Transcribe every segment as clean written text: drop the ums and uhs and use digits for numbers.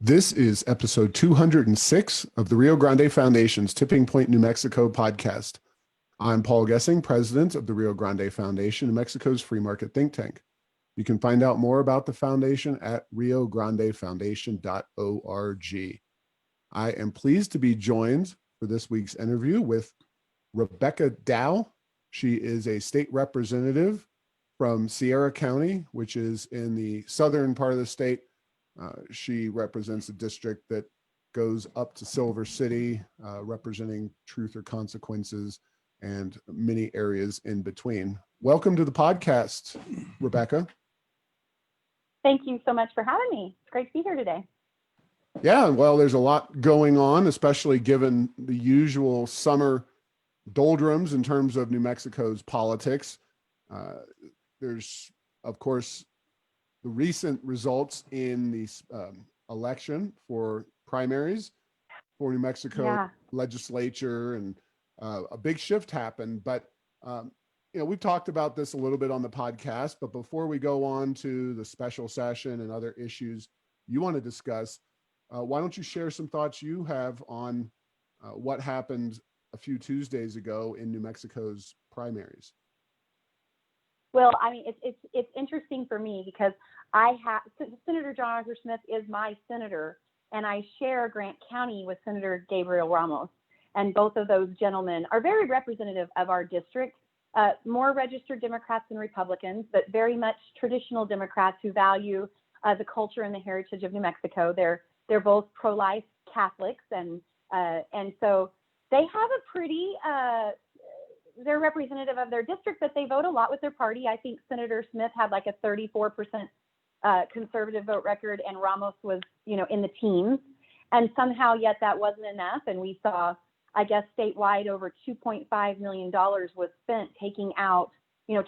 This is episode 206 of the Rio Grande Foundation's Tipping Point, New Mexico podcast. I'm Paul Gessing, president of the Rio Grande Foundation, New Mexico's free market think tank. You can find out more about the foundation at riograndefoundation.org. I am pleased to be joined for this week's interview with Rebecca Dow. She is a state representative from Sierra County, which is in the southern part of the state. She represents a district that goes up to Silver City, representing Truth or Consequences and many areas in between. Welcome to the podcast, Rebecca. Thank you so much for having me. It's great to be here today. Yeah, well, there's a lot going on, especially given the usual summer doldrums in terms of New Mexico's politics. There's, of course, the recent results in the election for primaries for New Mexico Legislature, and a big shift happened. But we've talked about this a little bit on the podcast. But before we go on to the special session and other issues you want to discuss, why don't you share some thoughts you have on what happened a few Tuesdays ago in New Mexico's primaries? Well, I mean, it's interesting for me because Senator John Arthur Smith is my senator, and I share Grant County with Senator Gabriel Ramos, and both of those gentlemen are very representative of our district. More registered Democrats than Republicans, but very much traditional Democrats who value the culture and the heritage of New Mexico. They're both pro-life Catholics, and so they have a pretty. They're representative of their district, but they vote a lot with their party. I think Senator Smith had like a 34% conservative vote record, and Ramos was, in the teens. And somehow, yet that wasn't enough. And we saw, I guess, statewide, over $2.5 million was spent taking out,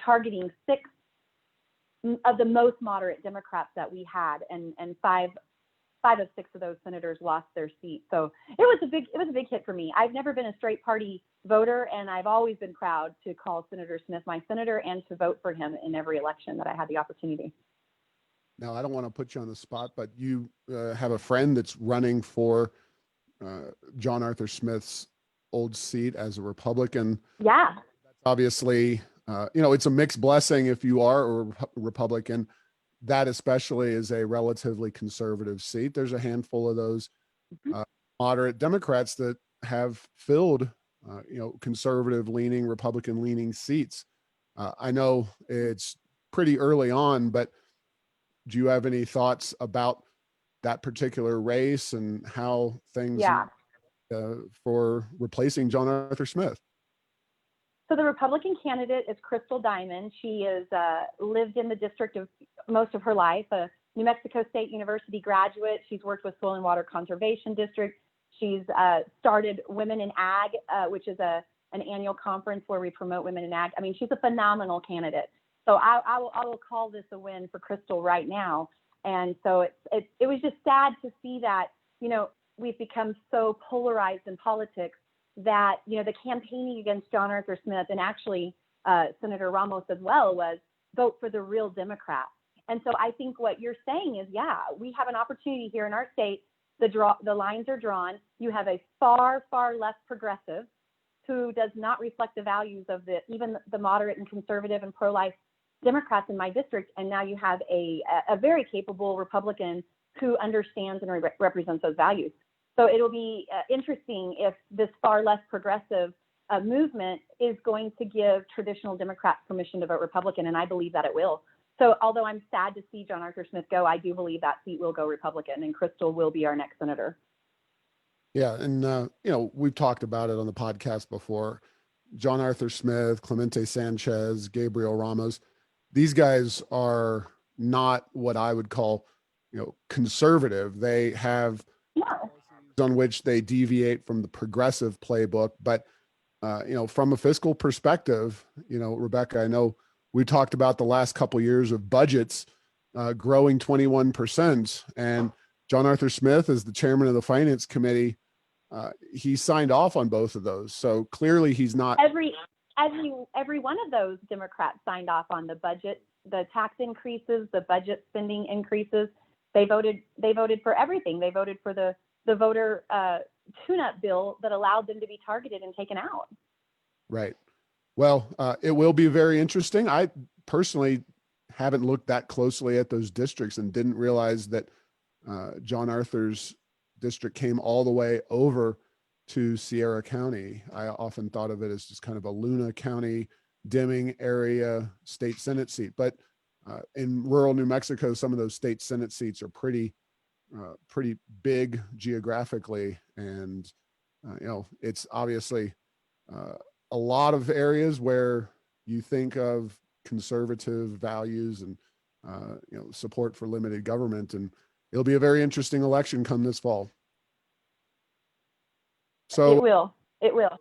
targeting 6 of the most moderate Democrats that we had, and five of 6 of those senators lost their seat. So it was a big hit for me. I've never been a straight party voter, and I've always been proud to call Senator Smith my senator and to vote for him in every election that I had the opportunity. Now, I don't want to put you on the spot, but you have a friend that's running for John Arthur Smith's old seat as a Republican. Yeah. That's obviously, it's a mixed blessing if you are a Republican. That especially is a relatively conservative seat. There's a handful of those moderate Democrats that have filled, conservative leaning, Republican leaning seats. I know it's pretty early on, but do you have any thoughts about that particular race and how things for replacing John Arthur Smith? So the Republican candidate is Crystal Diamond. She is lived in the district of most of her life, a New Mexico State University graduate. She's worked with Soil and Water Conservation District. She's started Women in Ag, which is an annual conference where we promote women in ag. I mean, she's a phenomenal candidate. So I will call this a win for Crystal right now. And so it was just sad to see that, we've become so polarized in politics that, the campaigning against John Arthur Smith, and actually Senator Ramos as well, was vote for the real Democrat. And so I think what you're saying is, we have an opportunity here in our state. The lines are drawn. You have a far, far less progressive who does not reflect the values of even the moderate and conservative and pro-life Democrats in my district. And now you have a very capable Republican who understands and represents those values. So it'll be interesting if this far less progressive movement is going to give traditional Democrats permission to vote Republican, and I believe that it will. So although I'm sad to see John Arthur Smith go, I do believe that seat will go Republican, and Crystal will be our next senator. Yeah, and we've talked about it on the podcast before. John Arthur Smith, Clemente Sanchez, Gabriel Ramos, these guys are not what I would call, conservative. They have policies on which they deviate from the progressive playbook. But, from a fiscal perspective, Rebecca, I know we talked about the last couple of years of budgets growing 21%. And John Arthur Smith, as the chairman of the Finance Committee, he signed off on both of those. So clearly he's not. Every one of those Democrats signed off on the budget, the tax increases, the budget spending increases. They voted for everything. They voted for the voter tune-up bill that allowed them to be targeted and taken out. Right. Well, it will be very interesting. I personally haven't looked that closely at those districts and didn't realize that John Arthur's district came all the way over to Sierra County. I often thought of it as just kind of a Luna County, Deming area state Senate seat. But in rural New Mexico, some of those state Senate seats are pretty big geographically. And, it's obviously a lot of areas where you think of conservative values and, support for limited government. And it'll be a very interesting election come this fall. So It will.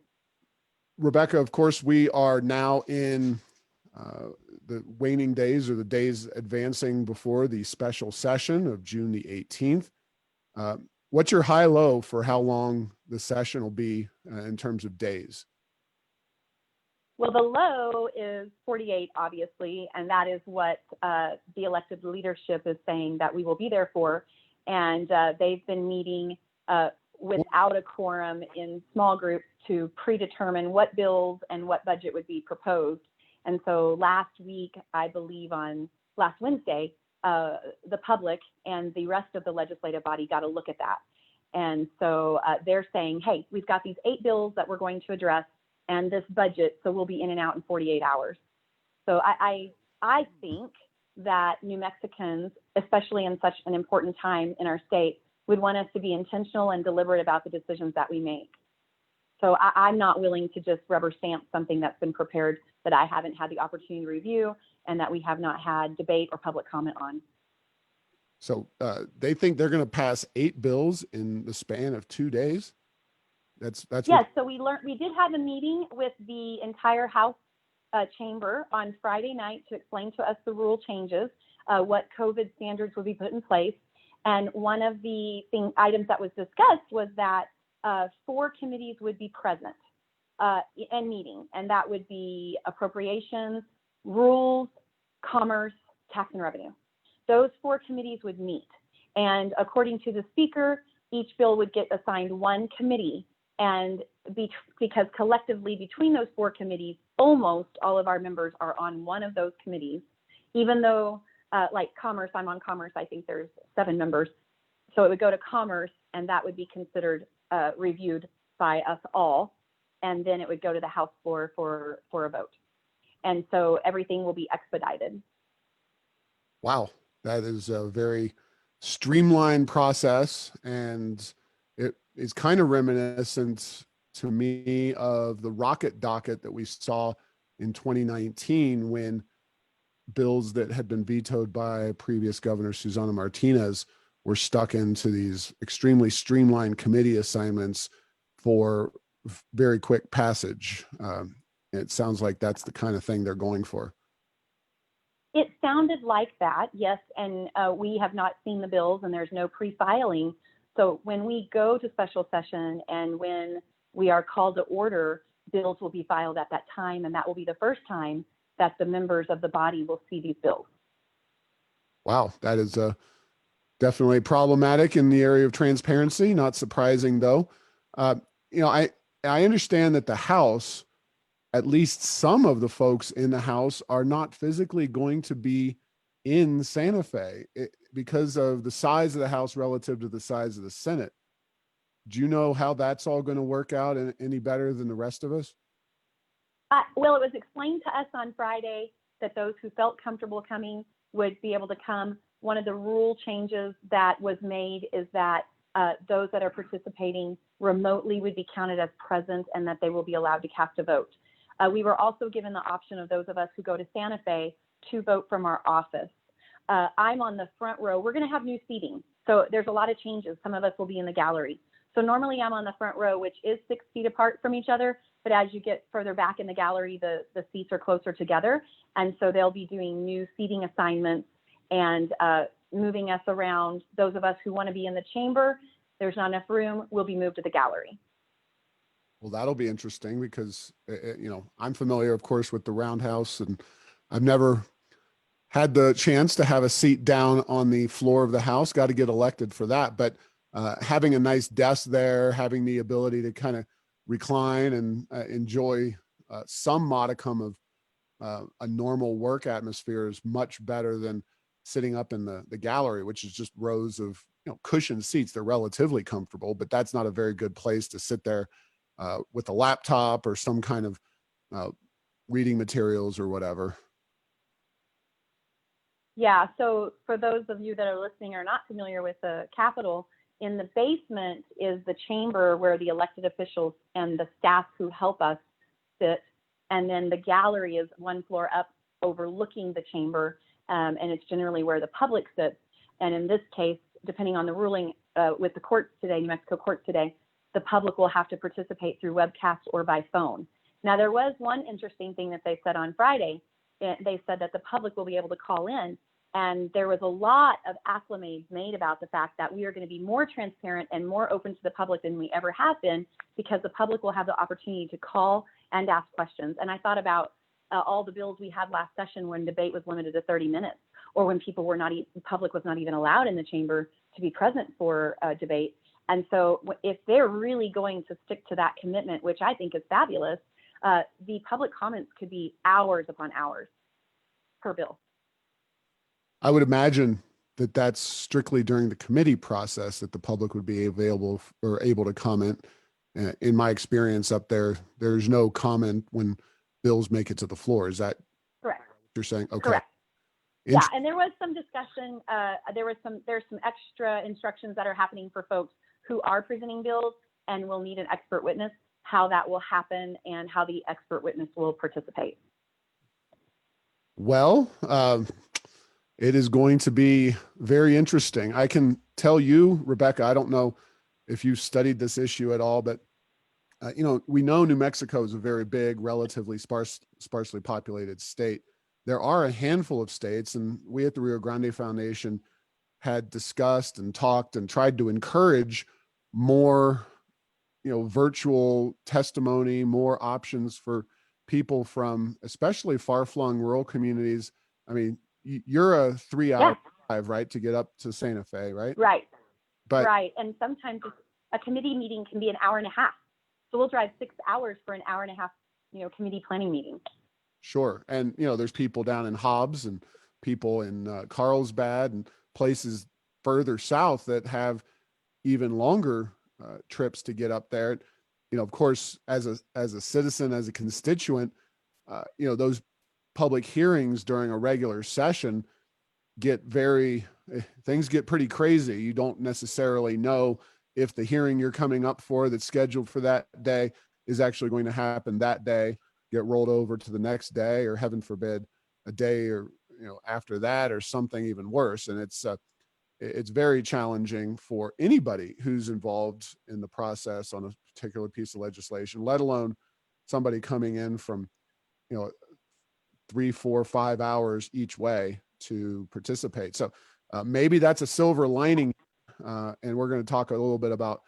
Rebecca, of course, we are now in the waning days, or the days advancing before the special session of June the 18th. What's your high low for how long the session will be in terms of days? Well, the low is 48, obviously, and that is what the elected leadership is saying that we will be there for. And they've been meeting without a quorum in small groups to predetermine what bills and what budget would be proposed. And so last week, I believe on last Wednesday, the public and the rest of the legislative body got a look at that. And so they're saying, hey, we've got these 8 bills that we're going to address and this budget, so we'll be in and out in 48 hours. So I think that New Mexicans, especially in such an important time in our state, would want us to be intentional and deliberate about the decisions that we make. So I'm not willing to just rubber stamp something that's been prepared that I haven't had the opportunity to review and that we have not had debate or public comment on. So they think they're going to pass 8 bills in the span of 2 days. That's yes. So we did have a meeting with the entire House chamber on Friday night to explain to us the rule changes, what COVID standards will be put in place. And one of the items that was discussed was that 4 committees would be present and meeting, and that would be appropriations, rules, commerce, tax and revenue. Those 4 committees would meet. And according to the speaker, each bill would get assigned 1 committee. And because collectively between those 4 committees, almost all of our members are on one of those committees, even though like commerce, I'm on commerce, I think there's 7 members. So it would go to commerce and that would be considered reviewed by us all. And then it would go to the House floor for a vote. And so everything will be expedited. Wow. That is a very streamlined process, and it is kind of reminiscent to me of the rocket docket that we saw in 2019 when bills that had been vetoed by previous Governor Susana Martinez were stuck into these extremely streamlined committee assignments for very quick passage. It sounds like that's the kind of thing they're going for. It sounded like that, yes, and we have not seen the bills and there's no pre-filing. So when we go to special session and when we are called to order, bills will be filed at that time, and that will be the first time that the members of the body will see these bills. Wow, that is definitely problematic in the area of transparency. Not surprising, though. I understand that the House, at least some of the folks in the House, are not physically going to be in Santa Fe because of the size of the House relative to the size of the Senate. Do you know how that's all going to work out any better than the rest of us? Well, it was explained to us on Friday that those who felt comfortable coming would be able to come. One of the rule changes that was made is that those that are participating remotely would be counted as present and that they will be allowed to cast a vote. We were also given the option of those of us who go to Santa Fe to vote from our office. I'm on the front row. We're going to have new seating. So there's a lot of changes. Some of us will be in the gallery. So normally I'm on the front row, which is 6 feet apart from each other. But as you get further back in the gallery, the seats are closer together. And so they'll be doing new seating assignments and moving us around. Those of us who want to be in the chamber, there's not enough room, will be moved to the gallery. Well, that'll be interesting because, I'm familiar, of course, with the Roundhouse, and I've never had the chance to have a seat down on the floor of the House, got to get elected for that. But having a nice desk there, having the ability to kind of recline and enjoy some modicum of a normal work atmosphere is much better than sitting up in the gallery, which is just rows of cushioned seats. They're relatively comfortable, but that's not a very good place to sit there with a laptop or some kind of reading materials or whatever. Yeah, so for those of you that are listening or not familiar with the Capitol, in the basement is the chamber where the elected officials and the staff who help us sit. And then the gallery is one floor up overlooking the chamber. And it's generally where the public sits. And in this case, depending on the ruling with the courts today, New Mexico courts today, the public will have to participate through webcast or by phone. Now, there was one interesting thing that they said on Friday. They said that the public will be able to call in. And there was a lot of acclamations made about the fact that we are going to be more transparent and more open to the public than we ever have been, because the public will have the opportunity to call and ask questions. And I thought about all the bills we had last session when debate was limited to 30 minutes, or when people were not, the public was not even allowed in the chamber to be present for debate. And so if they're really going to stick to that commitment, which I think is fabulous, the public comments could be hours upon hours per bill. I would imagine that that's strictly during the committee process that the public would be available or able to comment. In my experience up there, there's no comment when bills make it to the floor. Is that correct? What you're saying? Okay. Correct. Yeah, and there was some discussion. There's some extra instructions that are happening for folks who are presenting bills and will need an expert witness, how that will happen and how the expert witness will participate. Well, it is going to be very interesting. I can tell you, Rebecca, I don't know if you studied this issue at all, but we know New Mexico is a very big, relatively sparsely populated state. There are a handful of states, and we at the Rio Grande Foundation had discussed and talked and tried to encourage more, virtual testimony, more options for people from especially far-flung rural communities. I mean, you're a 3-hour drive, right, to get up to Santa Fe, right? Right. But right. And sometimes a committee meeting can be an hour and a half. So we'll drive 6 hours for an hour and a half, committee planning meeting. Sure. And, there's people down in Hobbs and people in Carlsbad and places further south that have even longer trips to get up there. Of course, as a citizen, as a constituent, those public hearings during a regular session things get pretty crazy. You don't necessarily know if the hearing you're coming up for that's scheduled for that day is actually going to happen that day, get rolled over to the next day, or heaven forbid, a day or after that, or something even worse. And it's very challenging for anybody who's involved in the process on a particular piece of legislation, let alone somebody coming in from 3, 4, 5 hours each way to participate. So maybe that's a silver lining. And we're going to talk a little bit about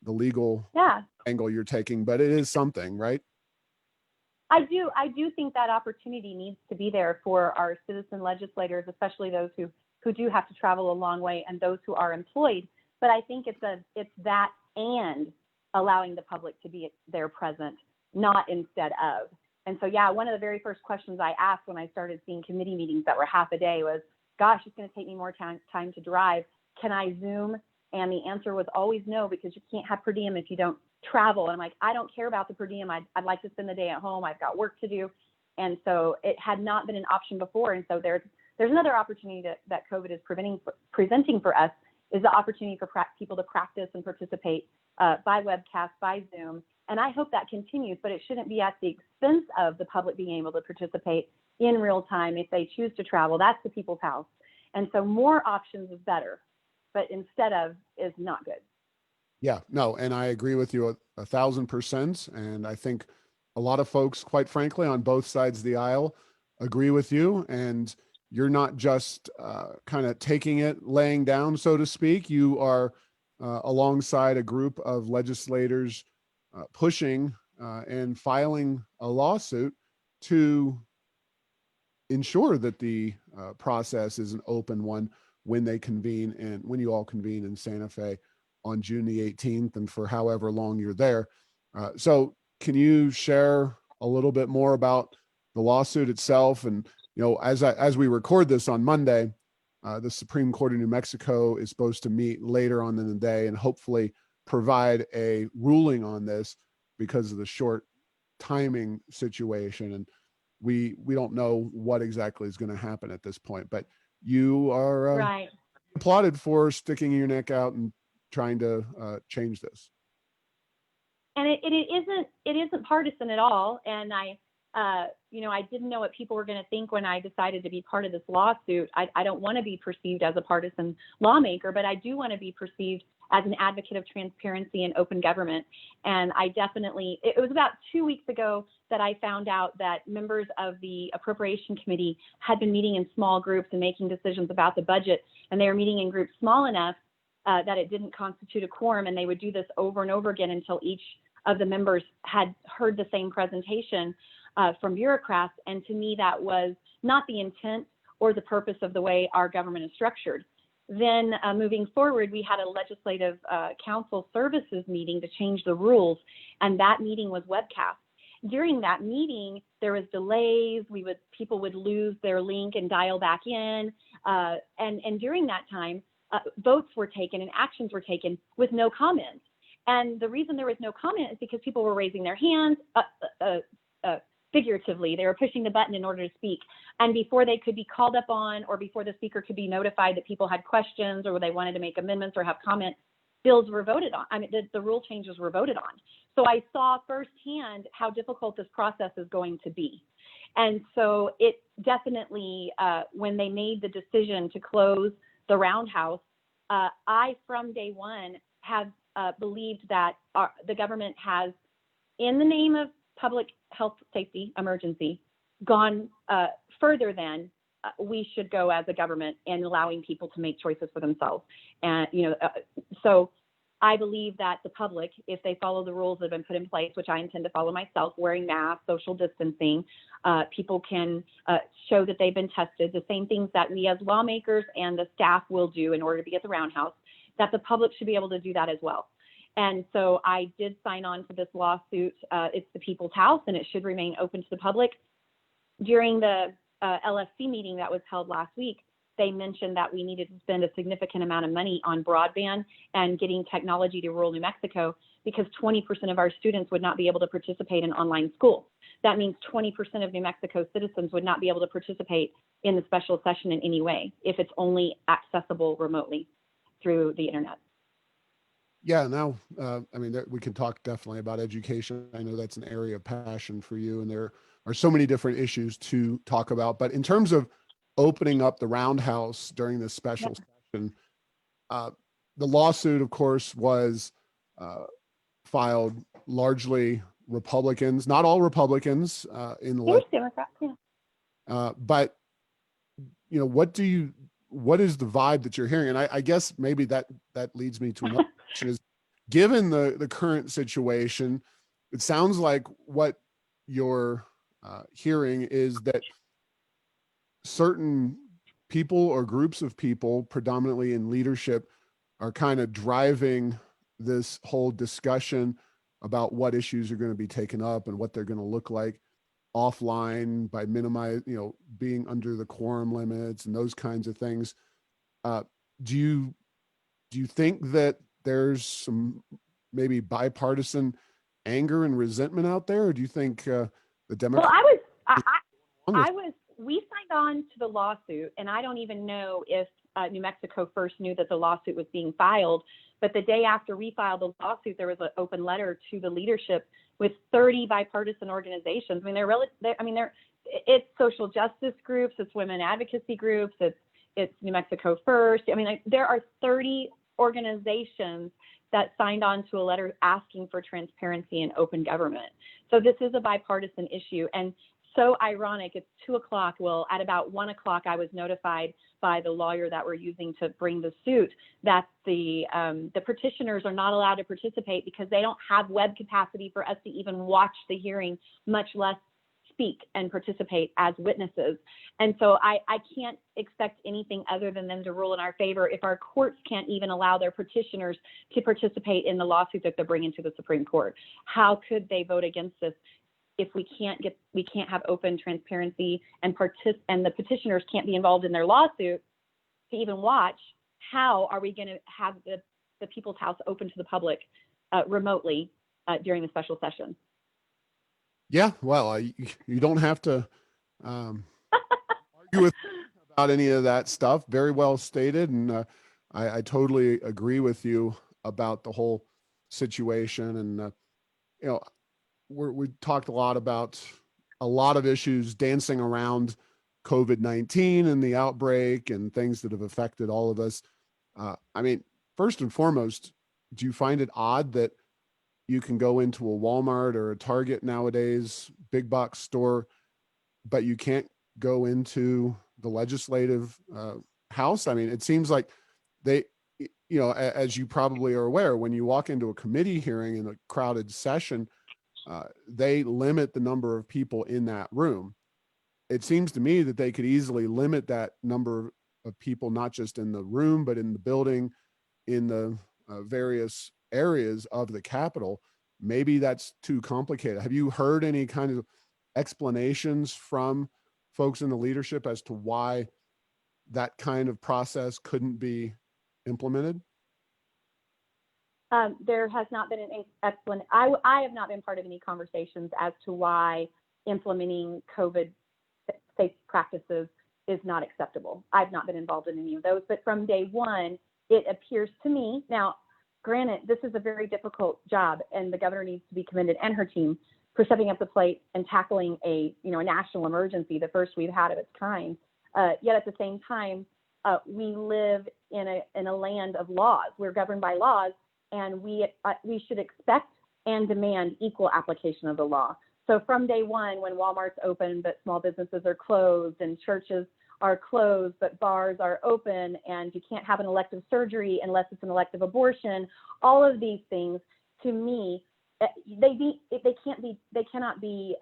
the legal angle you're taking, but it is something, right? I do think that opportunity needs to be there for our citizen legislators, especially those who do have to travel a long way and those who are employed. But I think it's that and allowing the public to be there present, not instead of. And so, one of the very first questions I asked when I started seeing committee meetings that were half a day was, gosh, it's going to take me more time to drive. Can I Zoom? And the answer was always no, because you can't have per diem if you don't travel. And I'm like, I don't care about the per diem. I'd like to spend the day at home. I've got work to do. And so it had not been an option before. And so there's another opportunity that COVID is presenting for us, is the opportunity for people to practice and participate by webcast, by Zoom. And I hope that continues, but it shouldn't be at the expense of the public being able to participate in real time if they choose to travel. That's the people's house. And so more options is better, but instead of is not good. Yeah, no, and I agree with you 1,000%. And I think a lot of folks, quite frankly, on both sides of the aisle agree with you. And you're not just kind of taking it, laying down, so to speak. You are alongside a group of legislators pushing and filing a lawsuit to ensure that the process is an open one when they convene and when you all convene in Santa Fe on June the 18th and for however long you're there. So can you share a little bit more about the lawsuit itself? And, as we record this on Monday, the Supreme Court of New Mexico is supposed to meet later on in the day and hopefully provide a ruling on this because of the short timing situation. And we don't know what exactly is going to happen at this point, but you are Right. applauded for sticking your neck out and trying to change this. And it isn't partisan at all. And I didn't know what people were going to think when I decided to be part of this lawsuit. I don't want to be perceived as a partisan lawmaker, but I do want to be perceived as an advocate of transparency and open government. And it was about 2 weeks ago that I found out that members of the Appropriation Committee had been meeting in small groups and making decisions about the budget. And they were meeting in groups small enough that it didn't constitute a quorum. And they would do this over and over again until each of the members had heard the same presentation from bureaucrats. And to me, that was not the intent or the purpose of the way our government is structured. Then moving forward, we had a legislative council services meeting to change the rules, and that meeting was webcast. During that meeting, there was delays. People would lose their link and dial back in, and during that time, votes were taken and actions were taken with no comment. And the reason there was no comment is because people were raising their hands. Figuratively, they were pushing the button in order to speak. And before they could be called up on, or before the speaker could be notified that people had questions or they wanted to make amendments or have comments, bills were voted on. The rule changes were voted on. So I saw firsthand how difficult this process is going to be. And so it definitely, when they made the decision to close the Roundhouse, I, from day one, have believed that the government has, in the name of public health safety emergency, gone further than we should go as a government in allowing people to make choices for themselves. And, so I believe that the public, if they follow the rules that have been put in place, which I intend to follow myself, wearing masks, social distancing, people can show that they've been tested, the same things that we as lawmakers and the staff will do in order to be at the Roundhouse, that the public should be able to do that as well. And so I did sign on to this lawsuit. It's the People's House, and it should remain open to the public. During the LFC meeting that was held last week, they mentioned that we needed to spend a significant amount of money on broadband and getting technology to rural New Mexico because 20% of our students would not be able to participate in online school. That means 20% of New Mexico citizens would not be able to participate in the special session in any way if it's only accessible remotely through the internet. Yeah, now, we can talk definitely about education. I know that's an area of passion for you, and there are so many different issues to talk about. But in terms of opening up the Roundhouse during this special session, the lawsuit, of course, was filed largely Republicans, not all Republicans in the Democrats, yeah. but what is the vibe that you're hearing? And I guess maybe that leads me to another question is, given the current situation, it sounds like what you're hearing is that certain people or groups of people, predominantly in leadership, are kind of driving this whole discussion about what issues are going to be taken up and what they're going to look like offline by being under the quorum limits and those kinds of things. Do you think that there's some maybe bipartisan anger and resentment out there, or do you think the Democrats? Well, we signed on to the lawsuit, and I don't even know if New Mexico first knew that the lawsuit was being filed. But the day after we filed the lawsuit, there was an open letter to the leadership with 30 bipartisan organizations. It's social justice groups, it's women advocacy groups, it's New Mexico First. There are 30 organizations that signed on to a letter asking for transparency and open government. So this is a bipartisan issue. And so ironic, it's 2:00. Well, at about 1:00, I was notified by the lawyer that we're using to bring the suit that the petitioners are not allowed to participate because they don't have web capacity for us to even watch the hearing, much less speak and participate as witnesses. And so I can't expect anything other than them to rule in our favor if our courts can't even allow their petitioners to participate in the lawsuit that they're bringing to the Supreme Court. How could they vote against this if we can't have open transparency and the petitioners can't be involved in their lawsuit to even watch? How are we going to have the People's House open to the public remotely during the special session? Yeah, well, you don't have to argue with about any of that stuff. Very well stated, and I totally agree with you about the whole situation. And you know, we talked a lot about a lot of issues dancing around COVID-19 and the outbreak and things that have affected all of us. I mean, first and foremost, do you find it odd that you can go into a Walmart or a Target nowadays, big box store, but you can't go into the legislative house? I mean, it seems like they, you know, as you probably are aware, when you walk into a committee hearing in a crowded session, they limit the number of people in that room. It seems to me that they could easily limit that number of people, not just in the room, but in the building, in the various areas of the Capitol. Maybe that's too complicated. Have you heard any kind of explanations from folks in the leadership as to why that kind of process couldn't be implemented? There has not been an explanation. I have not been part of any conversations as to why implementing COVID safe practices is not acceptable. I've not been involved in any of those, but from day one, it appears to me, now, granted, this is a very difficult job, and the governor needs to be commended, and her team, for stepping up the plate and tackling a national emergency, the first we've had of its kind. Yet at the same time, we live in a land of laws. We're governed by laws, and we should expect and demand equal application of the law. So from day one, when Walmart's open but small businesses are closed, and churches are closed but bars are open, and you can't have an elective surgery unless it's an elective abortion, all of these things, to me, they cannot be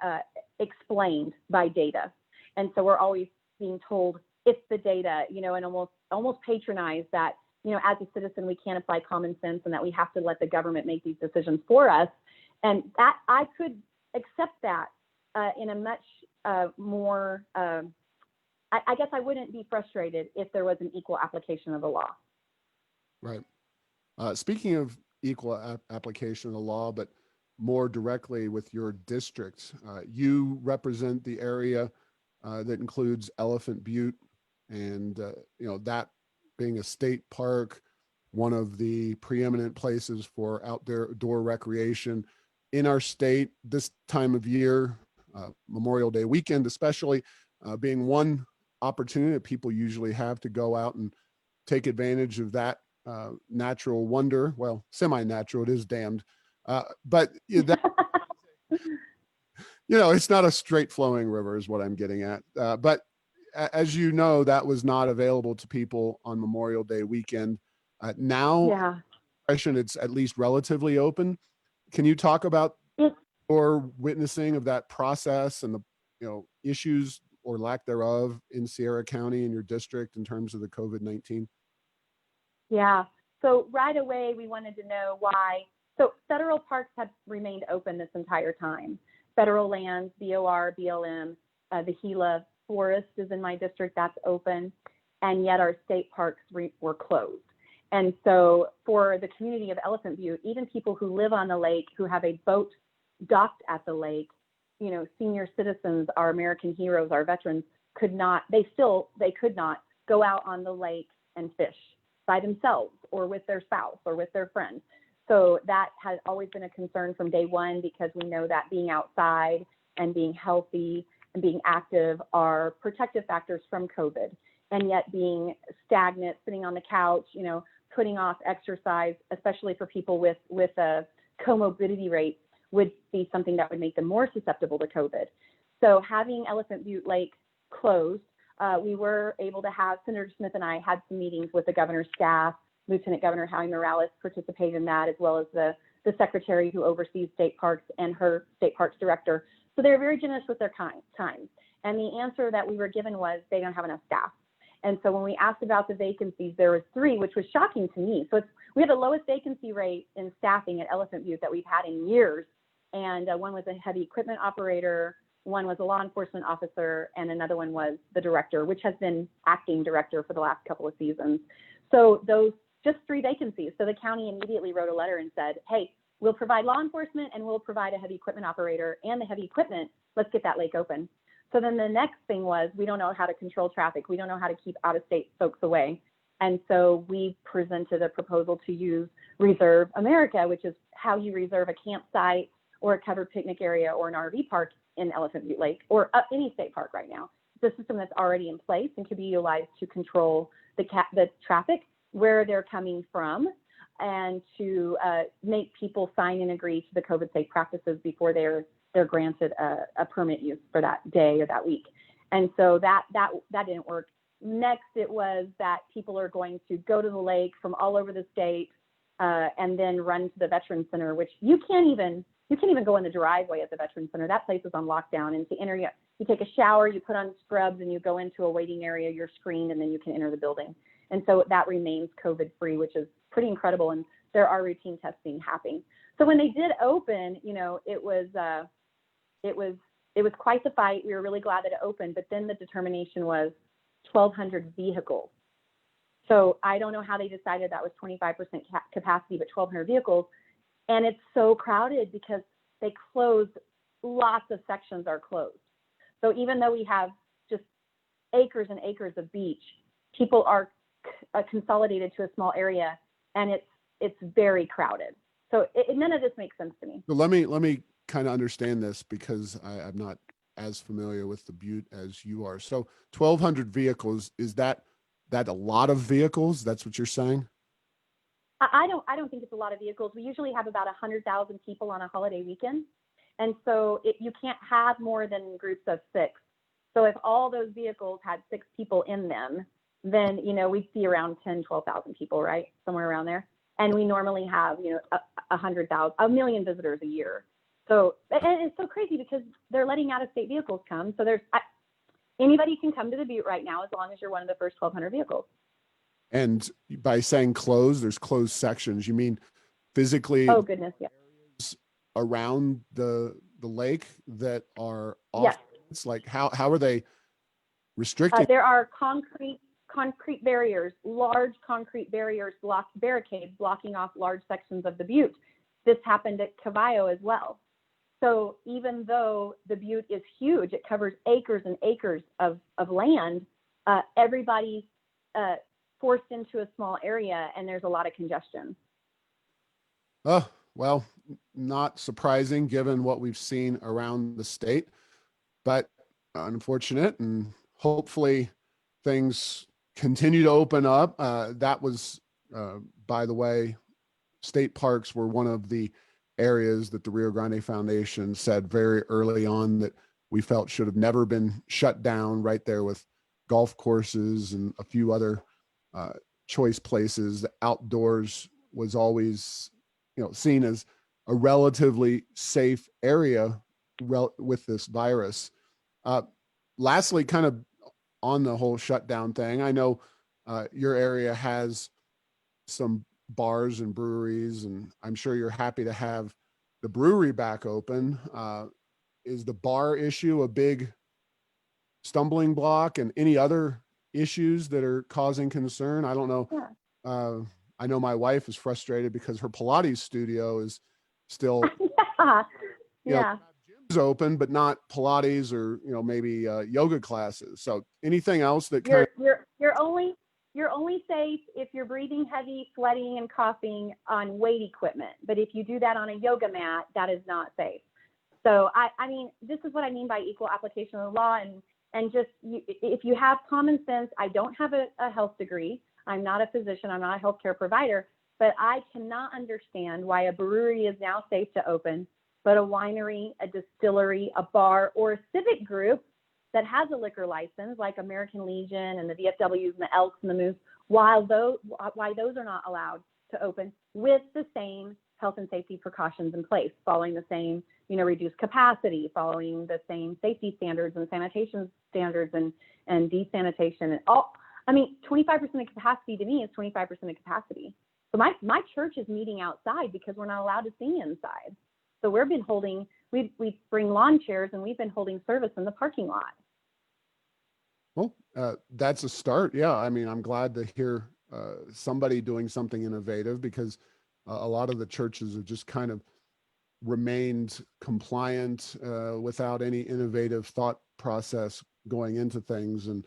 explained by data. And so we're always being told it's the data, and almost patronize that, as a citizen, we can't apply common sense and that we have to let the government make these decisions for us. And that I could accept that in a much more, I guess I wouldn't be frustrated if there was an equal application of the law. Right. Speaking of equal application of the law, but more directly with your district, you represent the area that includes Elephant Butte, and that being a state park, one of the preeminent places for outdoor recreation in our state this time of year, Memorial Day weekend especially, being one opportunity that people usually have to go out and take advantage of that natural wonder. Well, semi-natural, it is damned. But that, it's not a straight flowing river is what I'm getting at. But as you know, that was not available to people on Memorial Day weekend. Now, it's at least relatively open. Can you talk about your witnessing of that process and the issues or lack thereof in Sierra County in your district in terms of the COVID-19? Yeah. So right away, we wanted to know why. So federal parks have remained open this entire time. Federal lands, BOR, BLM, the Gila Forest is in my district, that's open, and yet our state parks were closed. And so for the community of Elephant Butte, even people who live on the lake, who have a boat docked at the lake, senior citizens, our American heroes, our veterans, could not go out on the lake and fish by themselves or with their spouse or with their friends. So that has always been a concern from day one, because we know that being outside and being healthy and being active are protective factors from COVID. And yet being stagnant, sitting on the couch, putting off exercise, especially for people with comorbidity rates, would be something that would make them more susceptible to COVID. So having Elephant Butte Lake closed, we were able to have, Senator Smith and I had some meetings with the governor's staff. Lieutenant Governor Howie Morales participated in that, as well as the secretary who oversees state parks and her state parks director. So they're very generous with their time. And the answer that we were given was they don't have enough staff. And so when we asked about the vacancies, there was 3, which was shocking to me. So we had the lowest vacancy rate in staffing at Elephant Butte that we've had in years. And one was a heavy equipment operator, one was a law enforcement officer, and another one was the director, which has been acting director for the last couple of seasons. So those just 3 vacancies. So the county immediately wrote a letter and said, hey, we'll provide law enforcement and we'll provide a heavy equipment operator and the heavy equipment. Let's get that lake open. So then the next thing was, we don't know how to control traffic. We don't know how to keep out-of-state folks away. And so we presented a proposal to use Reserve America, which is how you reserve a campsite or a covered picnic area or an RV park in Elephant Butte Lake or any state park right now. It's a system that's already in place and can be utilized to control the traffic, where they're coming from, and to make people sign and agree to the COVID safe practices before they're granted a permit use for that day or that week. And so that didn't work. Next, it was that people are going to go to the lake from all over the state and then run to the Veterans Center, which you can't even go in the driveway at the Veterans Center. That place is on lockdown. And to enter, you take a shower, you put on scrubs, and you go into a waiting area, you're screened, and then you can enter the building. And so that remains COVID free, which is pretty incredible. And there are routine testing happening. So when they did open, it was quite the fight. We were really glad that it opened, but then the determination was 1,200 vehicles. So I don't know how they decided that was 25% capacity, but 1,200 vehicles. And it's so crowded because they closed, lots of sections are closed. So even though we have just acres and acres of beach, people are consolidated to a small area, and it's very crowded. So none of this makes sense to me. So let me kind of understand this, because I'm not as familiar with the Butte as you are. So 1,200 vehicles, is that a lot of vehicles? That's what you're saying? I don't think it's a lot of vehicles. We usually have about 100,000 people on a holiday weekend. And so you can't have more than groups of 6. So if all those vehicles had 6 people in them, then, we'd see around 10, 12,000 people, right? Somewhere around there. And we normally have, 100,000, 1 million visitors a year. So, and it's so crazy because they're letting out of state vehicles come. So anybody can come to the Butte right now, as long as you're one of the first 1,200 vehicles. And by saying closed, there's closed sections. You mean physically? Oh goodness, yeah. Around the lake that are off? Yes. It's like how are they restricting? There are concrete barriers, large concrete barricades blocking off large sections of the Butte. This happened at Cavallo as well. So even though the Butte is huge, it covers acres and acres of land, everybody's forced into a small area, and there's a lot of congestion. Oh, well, not surprising given what we've seen around the state, but unfortunate, and hopefully things continue to open up. That was, by the way, state parks were one of the areas that the Rio Grande Foundation said very early on that we felt should have never been shut down, right there with golf courses and a few other choice places. The outdoors was always, seen as a relatively safe area with this virus. Lastly, kind of on the whole shutdown thing, I know your area has some bars and breweries, and I'm sure you're happy to have the brewery back open. Is the bar issue a big stumbling block, and any other issues that are causing concern? I don't know. Yeah. I know my wife is frustrated because her Pilates studio is still yeah. gyms open, but not Pilates or maybe yoga classes. So anything else that you're only safe if you're breathing heavy, sweating, and coughing on weight equipment. But if you do that on a yoga mat, that is not safe. So I mean, this is what I mean by equal application of the law, and just if you have common sense. I don't have a health degree. I'm not a physician. I'm not a healthcare provider, but I cannot understand why a brewery is now safe to open, but a winery, a distillery, a bar, or a civic group that has a liquor license like American Legion and the VFWs and the Elks and the Moose, why those are not allowed. to open with the same health and safety precautions in place, following the same, reduced capacity, following the same safety standards and sanitation standards and desanitation and all. 25% of capacity to me is 25% of capacity. So my church is meeting outside because we're not allowed to sing inside. So we bring lawn chairs and we've been holding service in the parking lot. Well, that's a start. Yeah. I'm glad to hear somebody doing something innovative, because a lot of the churches have just kind of remained compliant without any innovative thought process going into things. And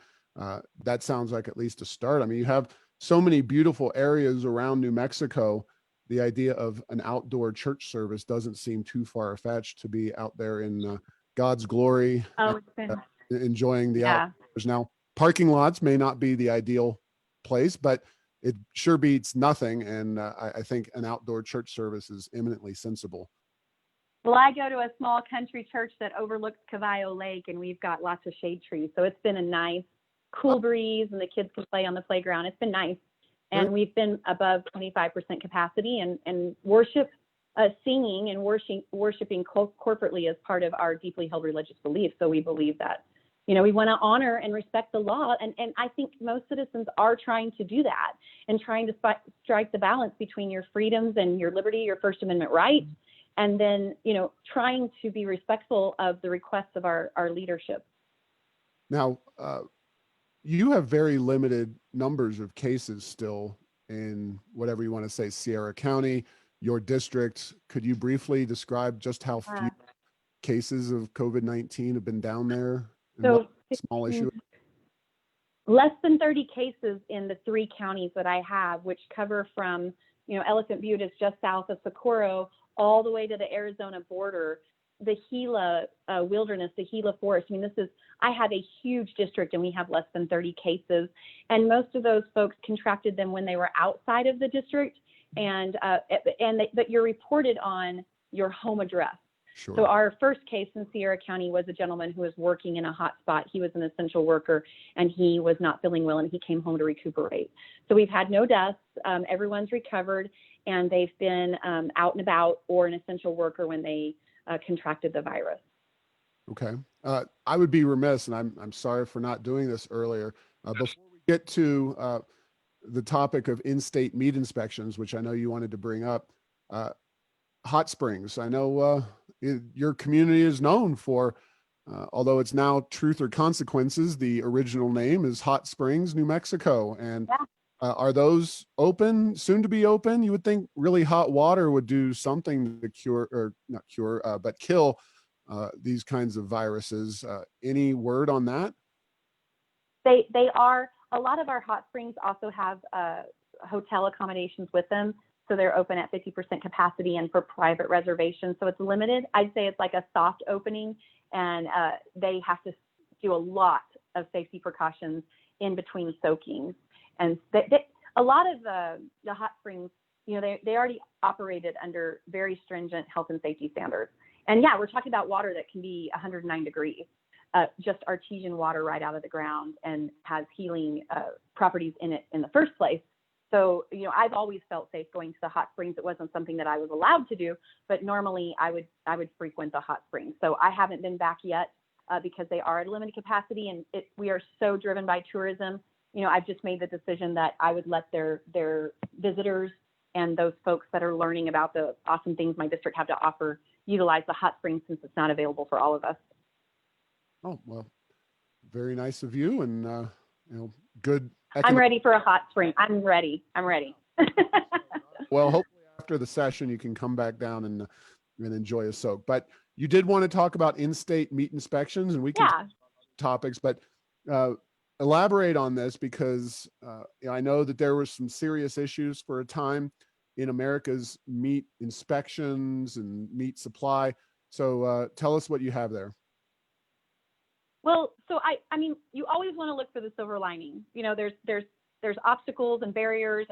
that sounds like at least a start. You have so many beautiful areas around New Mexico. The idea of an outdoor church service doesn't seem too far-fetched to be out there in God's glory, enjoying the outdoors. Now, parking lots may not be the ideal place, but it sure beats nothing. And I think an outdoor church service is eminently sensible. Well, I go to a small country church that overlooks Cavallo Lake, and we've got lots of shade trees. So it's been a nice, cool breeze, and the kids can play on the playground. It's been nice. And we've been above 25% capacity, and worship, singing and worshiping corporately is part of our deeply held religious beliefs. So we believe that, we want to honor and respect the law. And I think most citizens are trying to do that and trying to strike the balance between your freedoms and your liberty, your First Amendment rights, and then, trying to be respectful of the requests of our leadership. Now, you have very limited numbers of cases still in whatever you want to say, Sierra County, your district. Could you briefly describe just how few cases of COVID-19 have been down there? So small issue. Less than 30 cases in the 3 counties that I have, which cover from, Elephant Butte is just south of Socorro, all the way to the Arizona border, the Gila wilderness, the Gila forest. I have a huge district and we have less than 30 cases. And most of those folks contracted them when they were outside of the district, but you're reported on your home address. Sure. So our first case in Sierra County was a gentleman who was working in a hot spot. He was an essential worker and he was not feeling well and he came home to recuperate. So we've had no deaths. Everyone's recovered and they've been out and about or an essential worker when they contracted the virus. Okay. I would be remiss, and I'm sorry for not doing this earlier. Before we get to the topic of in-state meat inspections, which I know you wanted to bring up, hot springs. I know your community is known for, although it's now Truth or Consequences, the original name is Hot Springs, New Mexico. And are those open, soon to be open? You would think really hot water would do something to cure, or not cure, but kill these kinds of viruses. Any word on that? They are. A lot of our hot springs also have hotel accommodations with them. So they're open at 50% capacity and for private reservations. So it's limited. I'd say it's like a soft opening, and they have to do a lot of safety precautions in between soakings. And a lot of the hot springs, they already operated under very stringent health and safety standards. And yeah, we're talking about water that can be 109 degrees, just artesian water right out of the ground and has healing properties in it in the first place. So, I've always felt safe going to the hot springs. It wasn't something that I was allowed to do, but normally I would frequent the hot springs. So I haven't been back yet because they are at a limited capacity, and we are so driven by tourism. I've just made the decision that I would let their visitors and those folks that are learning about the awesome things my district have to offer utilize the hot springs, since it's not available for all of us. Oh, well, very nice of you, and good. I'm ready for a hot spring. I'm ready. Well, hopefully after the session, you can come back down and enjoy a soak. But you did want to talk about in-state meat inspections, and we can talk about topics, but elaborate on this, because I know that there were some serious issues for a time in America's meat inspections and meat supply. So tell us what you have there. Well, so I mean, you always want to look for the silver lining. There's obstacles and barriers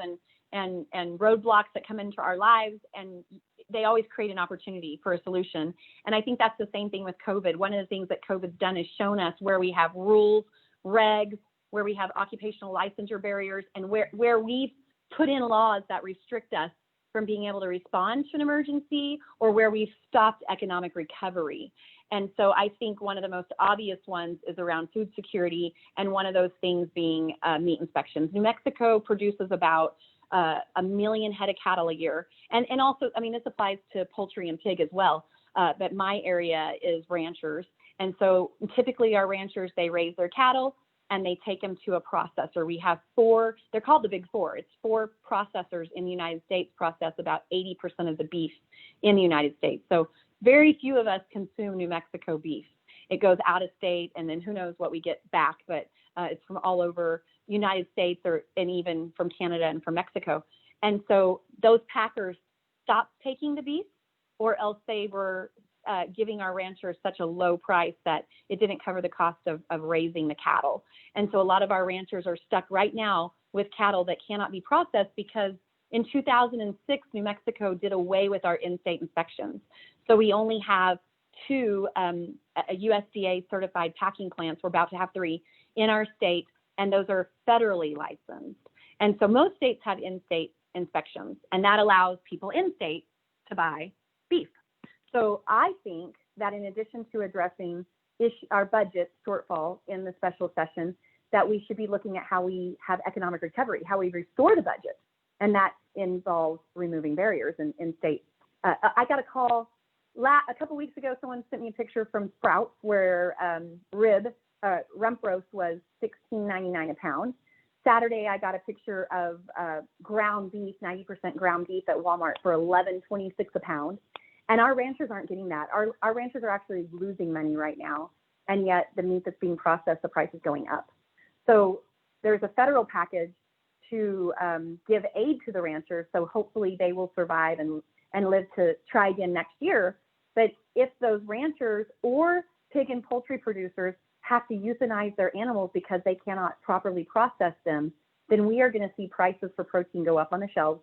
and roadblocks that come into our lives, and they always create an opportunity for a solution. And I think that's the same thing with COVID. One of the things that COVID's done is shown us where we have rules, regs, where we have occupational licensure barriers, and where we've put in laws that restrict us from being able to respond to an emergency, or where we've stopped economic recovery. And so I think one of the most obvious ones is around food security, and one of those things being meat inspections. New Mexico produces about 1 million head of cattle a year. And also, I mean, this applies to poultry and pig as well, but my area is ranchers. And so typically our ranchers, they raise their cattle and they take them to a processor. We have 4, they're called the Big Four. It's 4 processors in the United States process about 80% of the beef in the United States. So very few of us consume New Mexico beef. It goes out of state, and then who knows what we get back, but it's from all over United States, and even from Canada and from Mexico. And so those packers stopped taking the beef, or else they were giving our ranchers such a low price that it didn't cover the cost of raising the cattle. And so a lot of our ranchers are stuck right now with cattle that cannot be processed because in 2006, New Mexico did away with our in-state inspections. So we only have 2 USDA certified packing plants. We're about to have 3 in our state, and those are federally licensed. And so most states have in-state inspections, and that allows people in state to buy beef. So I think that in addition to addressing our budget shortfall in the special session, that we should be looking at how we have economic recovery, how we restore the budget. And that involves removing barriers in state. I got a call a couple weeks ago. Someone sent me a picture from Sprouts where rump roast was $16.99 a pound. Saturday, I got a picture of ground beef, 90% ground beef at Walmart for $11.26 a pound. And our ranchers aren't getting that. Our ranchers are actually losing money right now. And yet the meat that's being processed, the price is going up. So there's a federal package to give aid to the ranchers. So hopefully they will survive and live to try again next year. But if those ranchers or pig and poultry producers have to euthanize their animals because they cannot properly process them, then we are going to see prices for protein go up on the shelves,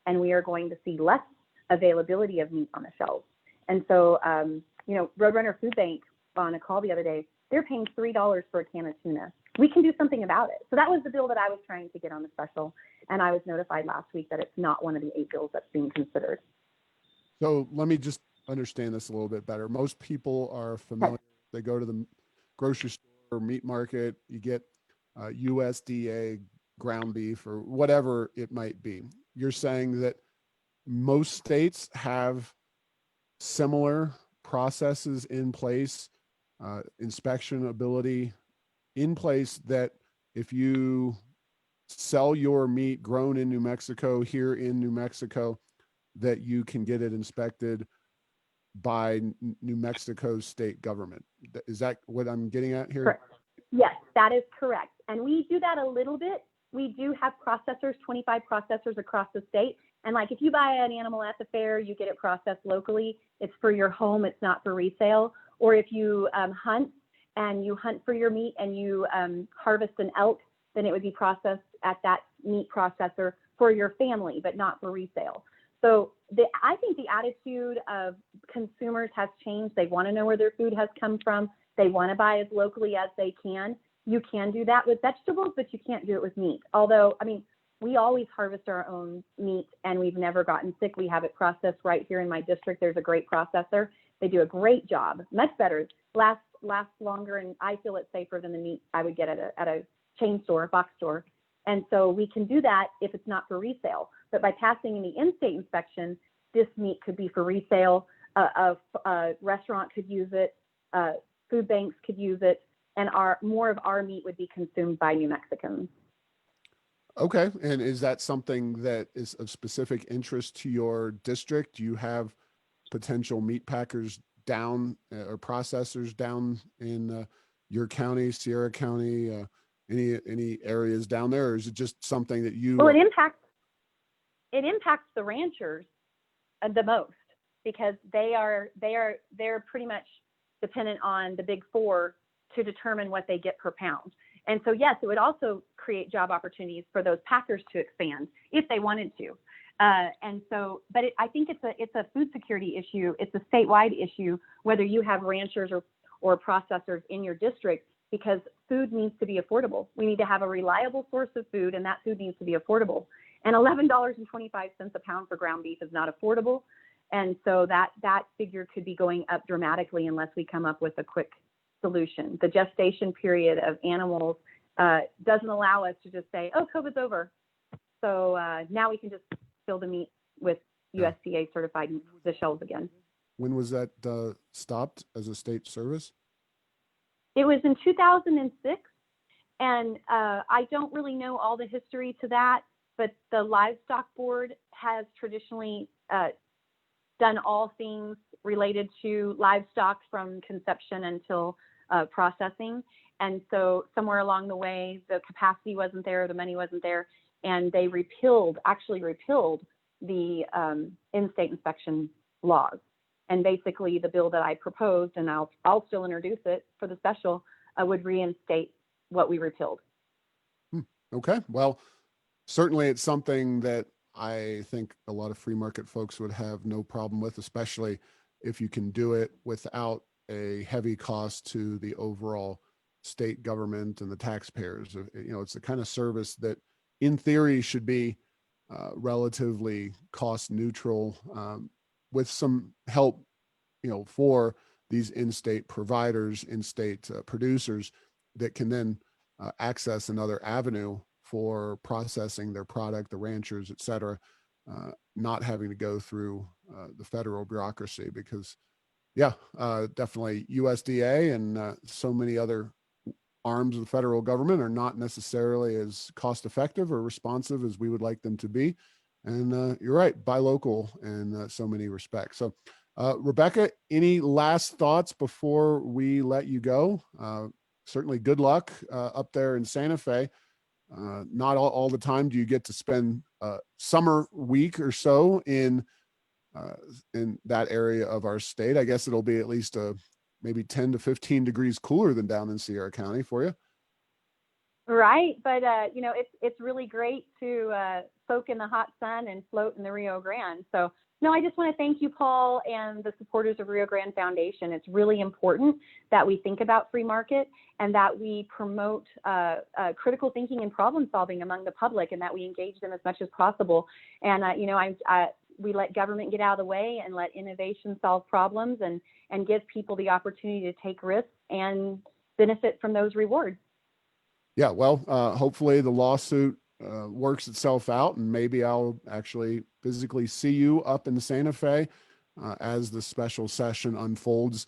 and we are going to see less availability of meat on the shelves. And so, Roadrunner Food Bank on a call the other day, they're paying $3 for a can of tuna. We can do something about it. So that was the bill that I was trying to get on the special, and I was notified last week that it's not one of the 8 bills that's being considered. So let me just understand this a little bit better. Most people are familiar. They go to the grocery store or meat market, you get USDA ground beef or whatever it might be. You're saying that most states have similar processes in place, inspection ability in place, that if you sell your meat grown in New Mexico here in New Mexico, that you can get it inspected by New Mexico's state government. Is that what I'm getting at here? Correct. Yes, that is correct. And we do that a little bit. We do have processors, 25 processors across the state. And like if you buy an animal at the fair, you get it processed locally. It's for your home. It's not for resale. Or if you hunt and you hunt for your meat and you harvest an elk, then it would be processed at that meat processor for your family, but not for resale. So I think the attitude of consumers has changed. They want to know where their food has come from. They want to buy as locally as they can. You can do that with vegetables, but you can't do it with meat. Although, I mean, we always harvest our own meat and we've never gotten sick. We have it processed right here in my district. There's a great processor. They do a great job, much better, lasts longer, and I feel it's safer than the meat I would get at a chain store, box store. And so we can do that if it's not for resale. But by passing in the in-state inspection, this meat could be for resale. A restaurant could use it. Food banks could use it. And more of our meat would be consumed by New Mexicans. Okay. And is that something that is of specific interest to your district? Do you have potential meat packers down or processors down in your county, Sierra County, any areas down there, or is it just something that you? Well, it impacts the ranchers the most, because they're pretty much dependent on the Big Four to determine what they get per pound. And so, yes, it would also create job opportunities for those packers to expand if they wanted to. I think it's a food security issue. It's a statewide issue, whether you have ranchers or processors in your district, because food needs to be affordable. We need to have a reliable source of food, and that food needs to be affordable. And $11.25 a pound for ground beef is not affordable. And so that figure could be going up dramatically unless we come up with a quick solution. The gestation period of animals doesn't allow us to just say, oh, COVID's over. So now we can just fill the meat with USDA certified the shelves again. When was that stopped as a state service? It was in 2006. And I don't really know all the history to that, but the Livestock Board has traditionally done all things related to livestock from conception until processing. And so somewhere along the way, the capacity wasn't there, the money wasn't there, and they actually repealed the in-state inspection laws. And basically the bill that I proposed, and I'll still introduce it for the special, would reinstate what we repealed. Okay. Well, certainly it's something that I think a lot of free market folks would have no problem with, especially if you can do it without a heavy cost to the overall state government and the taxpayers. It's the kind of service that in theory should be relatively cost neutral, with some help, for these in-state providers, in-state producers that can then access another avenue for processing their product, the ranchers, et cetera, not having to go through the federal bureaucracy, because definitely USDA and so many other arms of the federal government are not necessarily as cost effective or responsive as we would like them to be. And you're right, buy local in so many respects. So Rebecca, any last thoughts before we let you go? Certainly good luck up there in Santa Fe. Not all the time do you get to spend a summer week or so in that area of our state. I guess it'll be at least maybe 10 to 15 degrees cooler than down in Sierra County for you. Right. But, it's really great to soak in the hot sun and float in the Rio Grande. So, no, I just want to thank you, Paul, and the supporters of Rio Grande Foundation. It's really important that we think about free market and that we promote critical thinking and problem solving among the public, and that we engage them as much as possible. And, we let government get out of the way and let innovation solve problems and give people the opportunity to take risks and benefit from those rewards. Yeah, well, hopefully the lawsuit works itself out, and maybe I'll actually physically see you up in Santa Fe as the special session unfolds.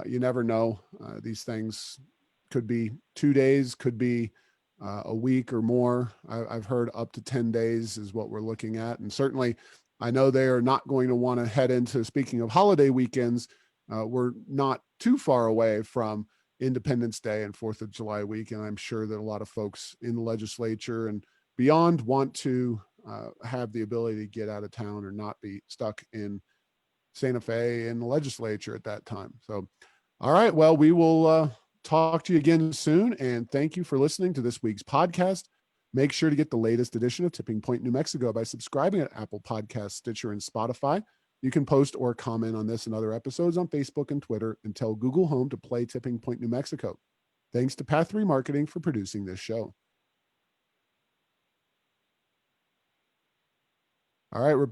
You never know. These things could be 2 days, could be a week or more. I've heard up to 10 days is what we're looking at. And certainly I know they are not going to want to head into, speaking of holiday weekends, we're not too far away from Independence Day and 4th of July week. And I'm sure that a lot of folks in the legislature and beyond want to have the ability to get out of town or not be stuck in Santa Fe in the legislature at that time. So, all right, well, we will talk to you again soon. And thank you for listening to this week's podcast. Make sure to get the latest edition of Tipping Point New Mexico by subscribing at Apple Podcasts, Stitcher, and Spotify. You can post or comment on this and other episodes on Facebook and Twitter, and tell Google Home to play Tipping Point New Mexico. Thanks to Path 3 Marketing for producing this show. All right,